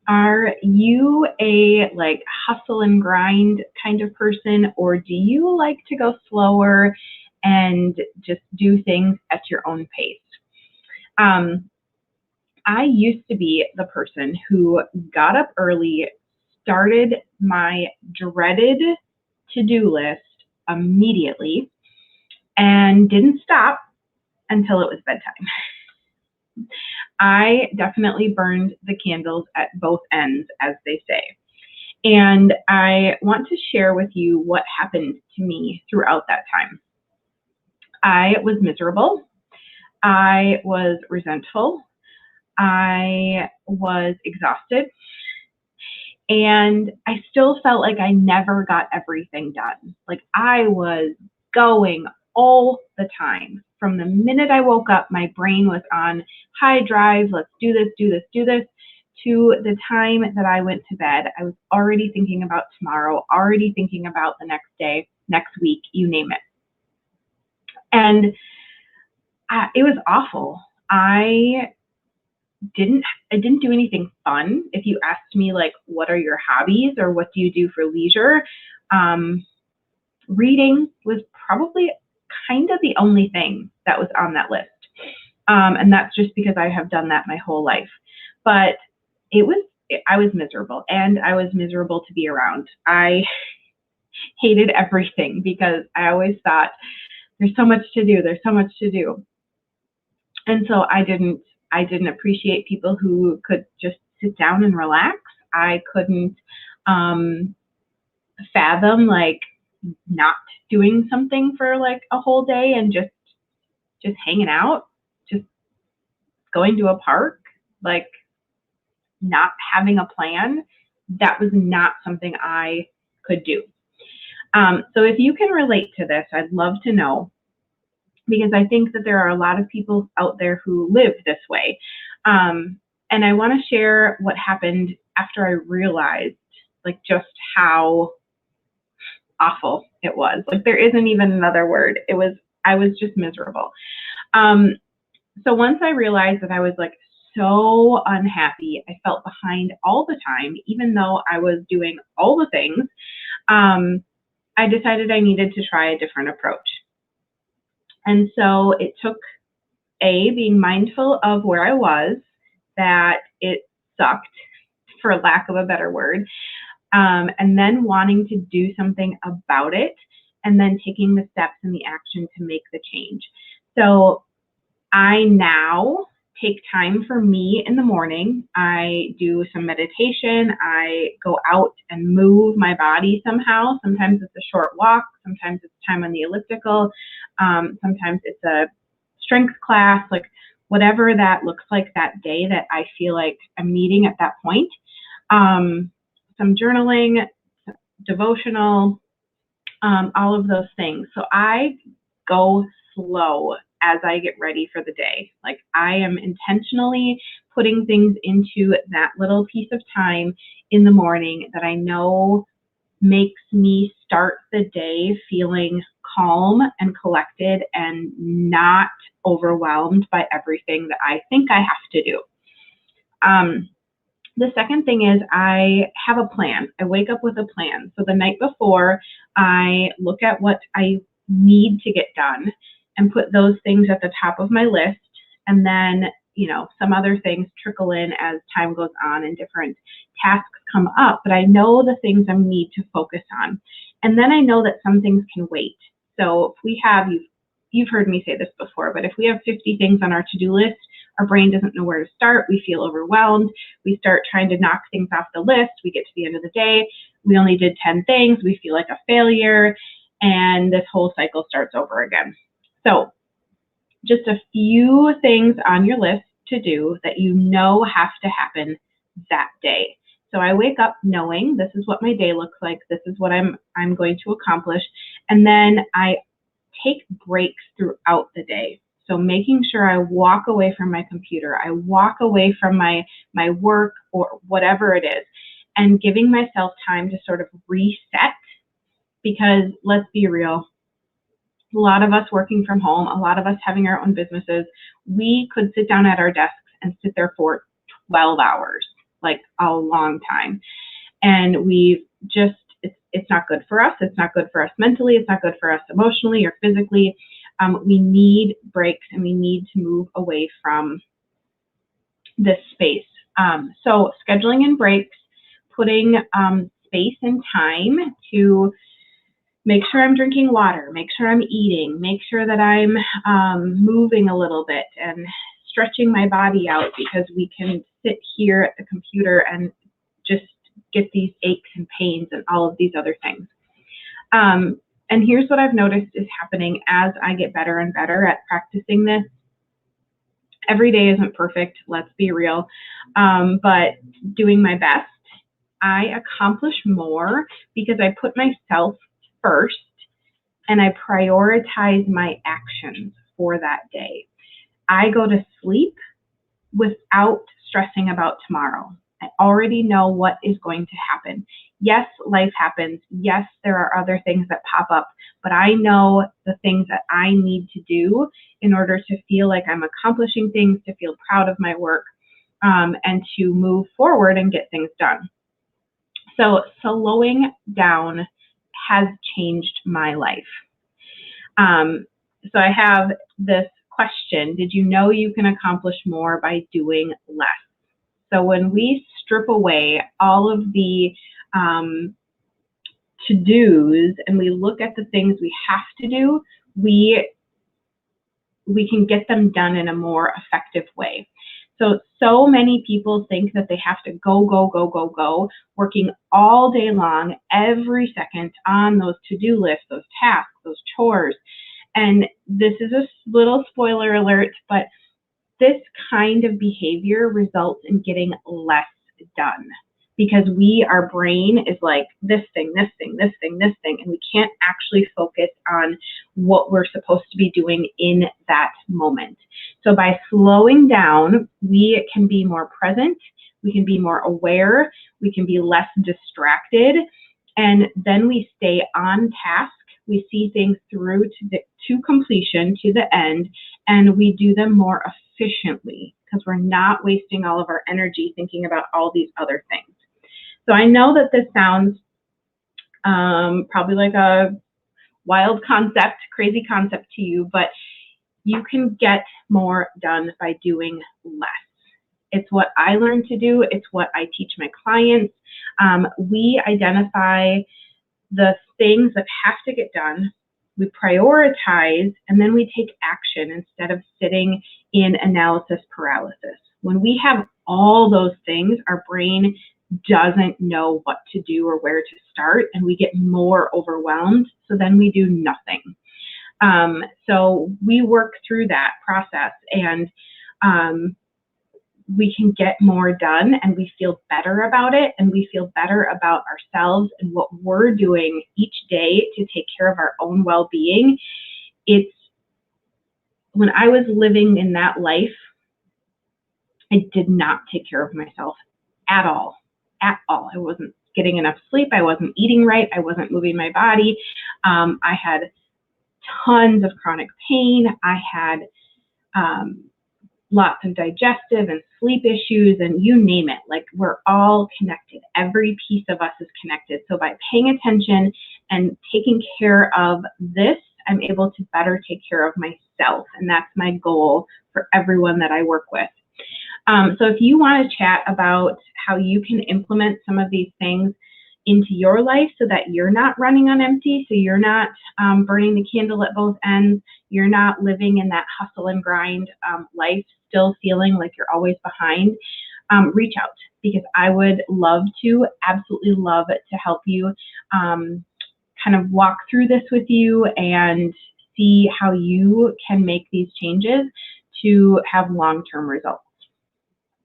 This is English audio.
Are you a like hustle and grind kind of person, or do you like to go slower and just do things at your own pace? Um, I used to be the person who got up early, started my dreaded to-do list immediately, and didn't stop until it was bedtime. I definitely burned the candles at both ends, as they say. And I want to share with you what happened to me throughout that time. I was miserable. I was resentful. I was exhausted. And I still felt like I never got everything done. Like I was going all the time. From the minute I woke up, my brain was on high drive. Let's do this, do this, do this. To the time that I went to bed, I was already thinking about tomorrow, already thinking about the next day, next week, you name it. And it was awful. I didn't do anything fun. If you asked me like, what are your hobbies or what do you do for leisure? Um, Reading was probably kind of the only thing that was on that list. And that's just because I have done that my whole life. But it was, I was miserable, and I was miserable to be around. I hated everything because I always thought there's so much to do. There's so much to do. And so I didn't appreciate people who could just sit down and relax. I couldn't um, fathom like not doing something for like a whole day and just hanging out, just going to a park, like not having a plan. That was not something I could do. So if you can relate to this, I'd love to know, because I think that there are a lot of people out there who live this way. And I want to share what happened after I realized like just how awful it was. Like there isn't even another word. I was just miserable. Um, so once I realized that I was like so unhappy, I felt behind all the time, even though I was doing all the things. I decided I needed to try a different approach. And so it took being mindful of where I was, that it sucked, for lack of a better word, and then wanting to do something about it, and then taking the steps and the action to make the change. So I now take time for me in the morning. I do some meditation. I go out and move my body somehow. Sometimes it's a short walk. Sometimes it's time on the elliptical. Sometimes it's a strength class, like whatever that looks like that day that I feel like I'm needing at that point. Some journaling, devotional, all of those things. So I go slow as I get ready for the day. Like I am intentionally putting things into that little piece of time in the morning that I know makes me start the day feeling calm and collected and not overwhelmed by everything that I think I have to do. Um, the second thing is I have a plan. I wake up with a plan. So the night before, I look at what I need to get done and put those things at the top of my list. And then, some other things trickle in as time goes on and different tasks come up. But I know the things I need to focus on. And then I know that some things can wait. So if we have, you've heard me say this before, but if we have 50 things on our to-do list, our brain doesn't know where to start. We feel overwhelmed. We start trying to knock things off the list. We get to the end of the day. We only did 10 things. We feel like a failure. And this whole cycle starts over again. So just a few things on your list to do that you know have to happen that day. So I wake up knowing this is what my day looks like. This is what I'm going to accomplish. And then I take breaks throughout the day. So making sure I walk away from my computer, I walk away from my work or whatever it is, and giving myself time to sort of reset. Because let's be real, a lot of us working from home, a lot of us having our own businesses, we could sit down at our desks and sit there for 12 hours. like a long time. And we've just, it's not good for us. It's not good for us mentally. It's not good for us emotionally or physically. We need breaks and we need to move away from this space. So scheduling in breaks, putting space and time to make sure I'm drinking water, make sure I'm eating, make sure that I'm moving a little bit and stretching my body out, because we can sit here at the computer and just get these aches and pains and all of these other things. And here's what I've noticed is happening as I get better and better at practicing this. Every day isn't perfect, let's be real, but doing my best, I accomplish more because I put myself first and I prioritize my actions for that day. I go to sleep without stressing about tomorrow. I already know what is going to happen. Yes, life happens. Yes, there are other things that pop up, but I know the things that I need to do in order to feel like I'm accomplishing things, to feel proud of my work, and to move forward and get things done. So slowing down has changed my life. So I have this question: did you know you can accomplish more by doing less? So when we strip away all of the to-dos and we look at the things we have to do, we can get them done in a more effective way. So many people think that they have to go, working all day long, every second on those to-do lists, those tasks, those chores. And this is a little spoiler alert, but this kind of behavior results in getting less done, because our brain is like this thing, and we can't actually focus on what we're supposed to be doing in that moment. So by slowing down, we can be more present, we can be more aware, we can be less distracted, and then we stay on task. We see things through to completion, to the end, and we do them more efficiently because we're not wasting all of our energy thinking about all these other things. So I know that this sounds probably like a wild concept, crazy concept to you, but you can get more done by doing less. It's what I learned to do. It's what I teach my clients. We identify the things that have to get done, we prioritize, and then we take action instead of sitting in analysis paralysis. When we have all those things, our brain doesn't know what to do or where to start, and we get more overwhelmed, so then we do nothing. So we work through that process, and we can get more done, and we feel better about it, and we feel better about ourselves and what we're doing each day to take care of our own well-being. It's when I was living in that life, I did not take care of myself at all. At all. I wasn't getting enough sleep. I wasn't eating right. I wasn't moving my body. I had tons of chronic pain. I had lots of digestive and sleep issues, and you name it. Like, we're all connected. Every piece of us is connected. So by paying attention and taking care of this, I'm able to better take care of myself. And that's my goal for everyone that I work with. So if you want to chat about how you can implement some of these things into your life so that you're not running on empty, so you're not burning the candle at both ends, you're not living in that hustle and grind life, still feeling like you're always behind, reach out, because I would love to, absolutely love it, to help you kind of walk through this with you and see how you can make these changes to have long-term results.